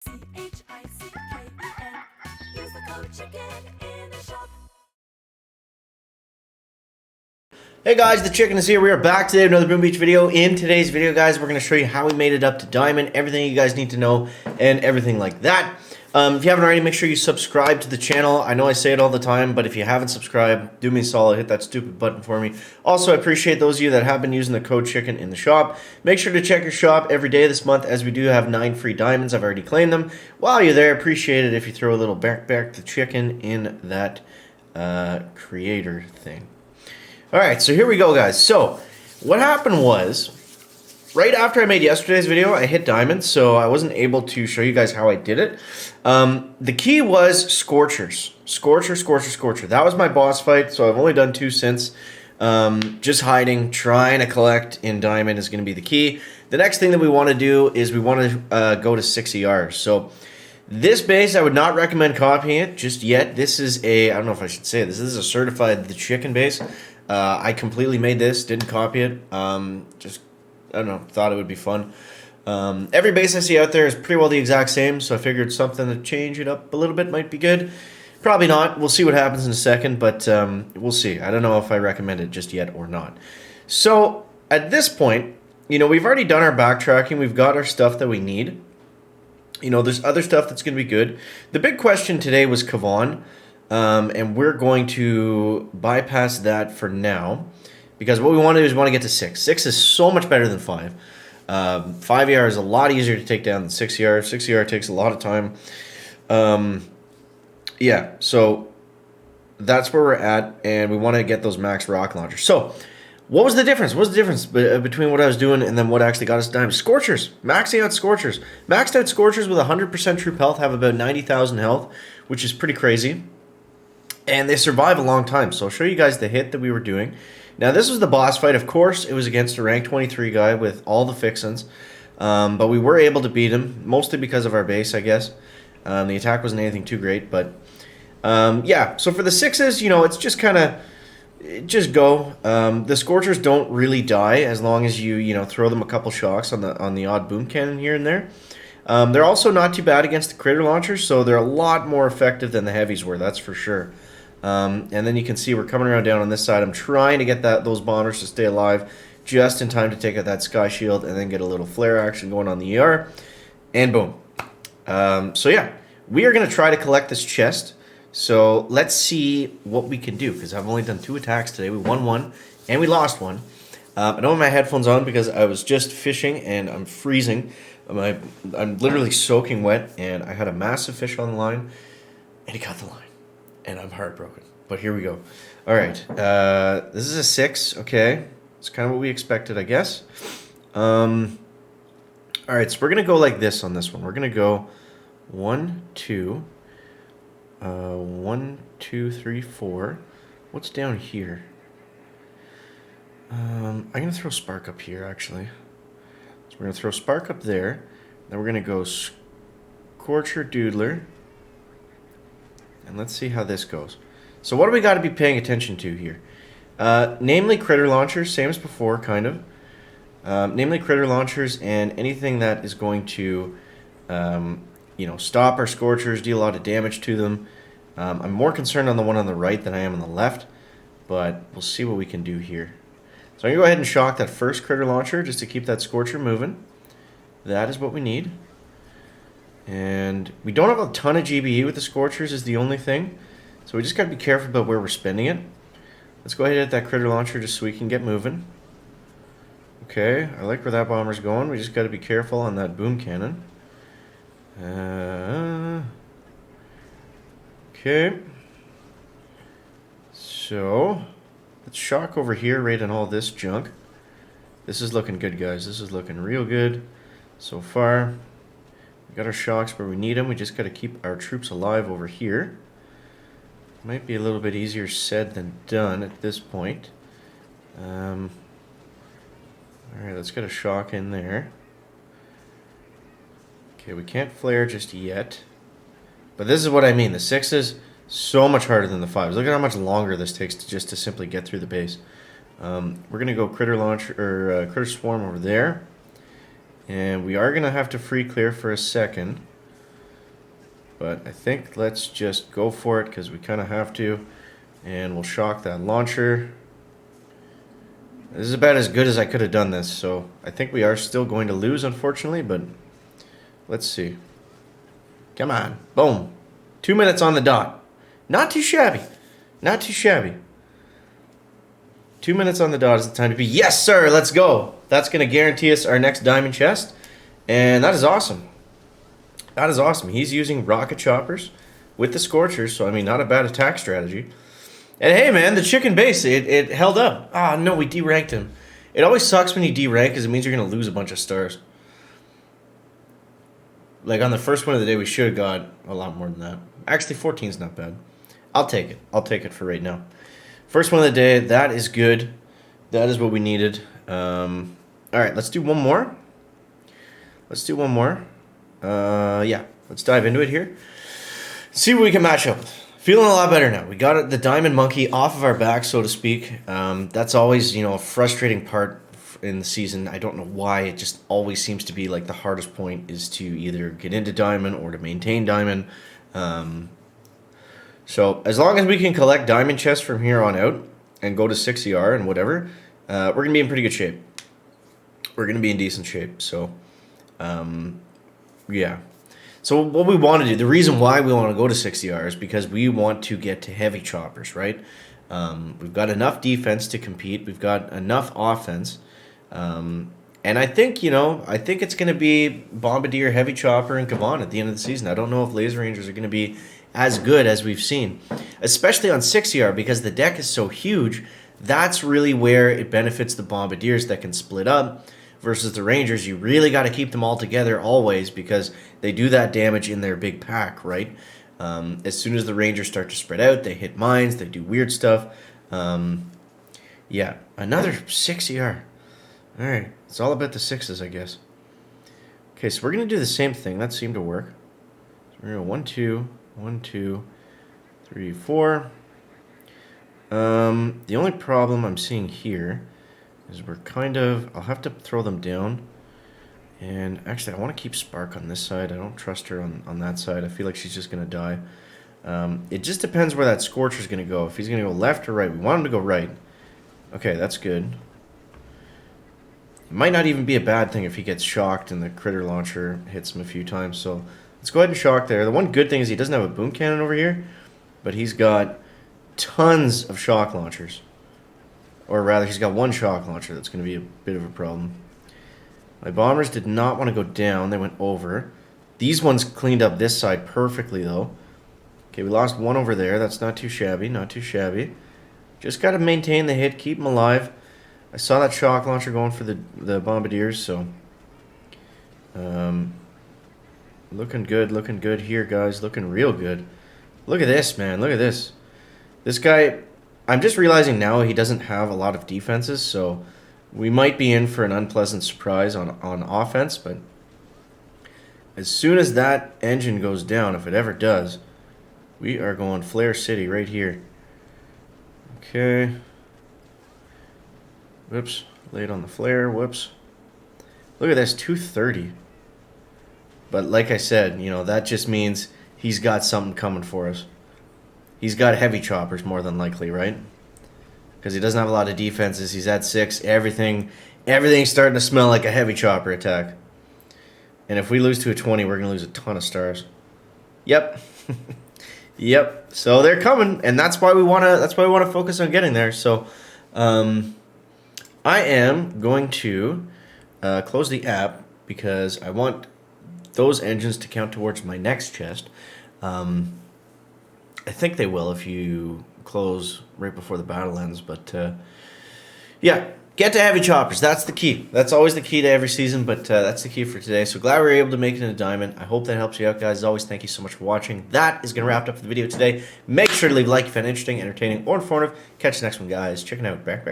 Use the code CHICKEN in the shop. Hey guys, the Chicken is here. We are back today with another Boom Beach video. In today's video, guys, we're going to show you how we made it up to Diamond, everything you guys need to know, and everything like that. If you haven't already, make sure you subscribe to the channel. I know I say it all the time, but if you haven't subscribed, do me a solid, hit that stupid button for me. Also, I appreciate those of you that have been using the code CHICKEN in the shop. Make sure to check your shop every day this month, as we do have 9 free diamonds. I've already claimed them. While you're there, appreciate it if you throw a little back the chicken in that creator thing. Alright, so here we go, guys. So, what happened was, right after I made yesterday's video, I hit diamond, so I wasn't able to show you guys how I did it. The key was Scorchers. Scorcher. That was my boss fight, so I've only done 2 since. Just hiding, trying to collect in diamond is going to be the key. The next thing that we want to do is we want to go to 6 ERs. So, this base, I would not recommend copying it just yet. This is a, I don't know if I should say this, is a certified The Chicken base. I completely made this, didn't copy it, just, I don't know, thought it would be fun. Every base I see out there is pretty well the exact same, so I figured something to change it up a little bit might be good. Probably not, we'll see what happens in a second, but we'll see. I don't know if I recommend it just yet or not. So, at this point, you know, we've already done our backtracking, we've got our stuff that we need. You know, there's other stuff that's going to be good. The big question today was Kavan. And we're going to bypass that for now, because what we want to do is we want to get to 6. 6 is so much better than 5. 5 ER is a lot easier to take down than 6 ER. 6 ER takes a lot of time. Yeah, so that's where we're at, and we want to get those max rocket launchers. So, what was the difference? What was the difference between what I was doing and then what actually got us diamond? Scorchers. Maxing out Scorchers. Maxed out Scorchers with 100% troop health have about 90,000 health, which is pretty crazy. And they survive a long time, so I'll show you guys the hit that we were doing. Now, this was the boss fight. Of course, it was against a rank 23 guy with all the fixins. But we were able to beat him, mostly because of our base, I guess. The attack wasn't anything too great, but... yeah, so for the 6s, you know, it's just kind of... Just go. The Scorchers don't really die as long as you know, throw them a couple shocks on the odd boom cannon here and there. They're also not too bad against the critter launchers, so they're a lot more effective than the heavies were, that's for sure. And then you can see we're coming around down on this side. I'm trying to get those bombers to stay alive just in time to take out that sky shield and then get a little flare action going on the ER. And boom. So yeah, we are going to try to collect this chest. So let's see what we can do, because I've only done 2 attacks today. We won 1 and we lost 1. I don't have my headphones on because I was just fishing and I'm freezing. I'm literally soaking wet, and I had a massive fish on the line and he cut the line. And I'm heartbroken. But here we go. Alright. This is a 6. Okay. It's kind of what we expected, I guess. Alright, so we're going to go like this on this one. We're going to go 1, 2. 1, 2, 3, 4. What's down here? I'm going to throw Spark up here, actually. So we're going to throw Spark up there. Then we're going to go Scorcher Doodler. And let's see how this goes. So what do we got to be paying attention to here? Namely critter launchers, same as before, kind of. Namely critter launchers and anything that is going to, you know, stop our Scorchers, deal a lot of damage to them. I'm more concerned on the one on the right than I am on the left, but we'll see what we can do here. So I'm going to go ahead and shock that first critter launcher just to keep that Scorcher moving. That is what we need. And we don't have a ton of GBE with the Scorchers is the only thing. So we just got to be careful about where we're spending it. Let's go ahead and hit that critter launcher just so we can get moving. Okay, I like where that bomber's going. We just got to be careful on that boom cannon. Okay. So, let's shock over here right on all this junk. This is looking good, guys. This is looking real good so far. We got our shocks where we need them. We just got to keep our troops alive over here. Might be a little bit easier said than done at this point. Alright, let's get a shock in there. Okay, we can't flare just yet. But this is what I mean. The 6 is so much harder than the 5s. Look at how much longer this takes just to simply get through the base. We're going to go Critter Launch or Critter Swarm over there. And we are going to have to free clear for a second. But I think let's just go for it because we kind of have to. And we'll shock that launcher. This is about as good as I could have done this. So I think we are still going to lose, unfortunately. But let's see. Come on. Boom. 2 minutes on the dot. Not too shabby. Not too shabby. 2 minutes on the dot is the time to be. Yes, sir. Let's go. That's going to guarantee us our next diamond chest. And that is awesome. That is awesome. He's using rocket choppers with the Scorchers. So, I mean, not a bad attack strategy. And hey, man, the chicken base, it held up. Ah, no, we deranked him. It always sucks when you derank because it means you're going to lose a bunch of stars. Like, on the first one of the day, we should have got a lot more than that. Actually, 14 is not bad. I'll take it. I'll take it for right now. First one of the day, that is good. That is what we needed. All right, let's do one more. Let's do one more. Yeah, let's dive into it here. See what we can match up with. Feeling a lot better now. We got the diamond monkey off of our back, so to speak. That's always, a frustrating part in the season. I don't know why. It just always seems to be like the hardest point is to either get into diamond or to maintain diamond. So as long as we can collect diamond chests from here on out and go to 6 ER and whatever, we're going to be in pretty good shape. We're going to be in decent shape. So, yeah. So what we want to do, the reason why we want to go to 6 ER is because we want to get to heavy choppers, right? We've got enough defense to compete. We've got enough offense. And I think, I think it's going to be Bombardier, Heavy Chopper, and Kavan at the end of the season. I don't know if Laser Rangers are going to be as good as we've seen, especially on 6 ER because the deck is so huge. That's really where it benefits the Bombardiers that can split up versus the Rangers. You really got to keep them all together always because they do that damage in their big pack, right? As soon as the Rangers start to spread out, they hit mines, they do weird stuff. Yeah, another 6 ER. All right, it's all about the sixes, I guess. Okay, so we're going to do the same thing. That seemed to work. So we're going to go 1, 2, 1, 2, 3, 4. The only problem I'm seeing here is we're kind of... I'll have to throw them down. And actually, I want to keep Spark on this side. I don't trust her on that side. I feel like she's just going to die. It just depends where that Scorcher's going to go. If he's going to go left or right. We want him to go right. Okay, that's good. It might not even be a bad thing if he gets shocked and the critter launcher hits him a few times. So let's go ahead and shock there. The one good thing is he doesn't have a boom cannon over here, but he's got tons of shock launchers. Or rather, he's got one shock launcher that's going to be a bit of a problem. My bombers did not want to go down. They went over. These ones cleaned up this side perfectly, though. Okay, we lost one over there. That's not too shabby. Not too shabby. Just got to maintain the hit. Keep them alive. I saw that shock launcher going for the Bombardiers, so... looking good here, guys. Looking real good. Look at this, man. Look at this. This guy... I'm just realizing now he doesn't have a lot of defenses, so... We might be in for an unpleasant surprise on offense, but... As soon as that engine goes down, if it ever does... We are going Flare City right here. Okay... Whoops, late on the flare, whoops. Look at this, 230. But like I said, that just means he's got something coming for us. He's got heavy choppers more than likely, right? Because he doesn't have a lot of defenses. He's at 6. Everything's starting to smell like a heavy chopper attack. And if we lose to a 20, we're going to lose a ton of stars. Yep. Yep. So they're coming, and that's why we want to focus on getting there. So I am going to close the app because I want those engines to count towards my next chest. I think they will if you close right before the battle ends. But yeah, get to heavy choppers. That's the key. That's always the key to every season, but that's the key for today. So glad we were able to make it in a diamond. I hope that helps you out, guys. As always, thank you so much for watching. That is going to wrap up the video today. Make sure to leave a like if you found it interesting, entertaining, or informative. Catch you next one, guys. Checking out. Back.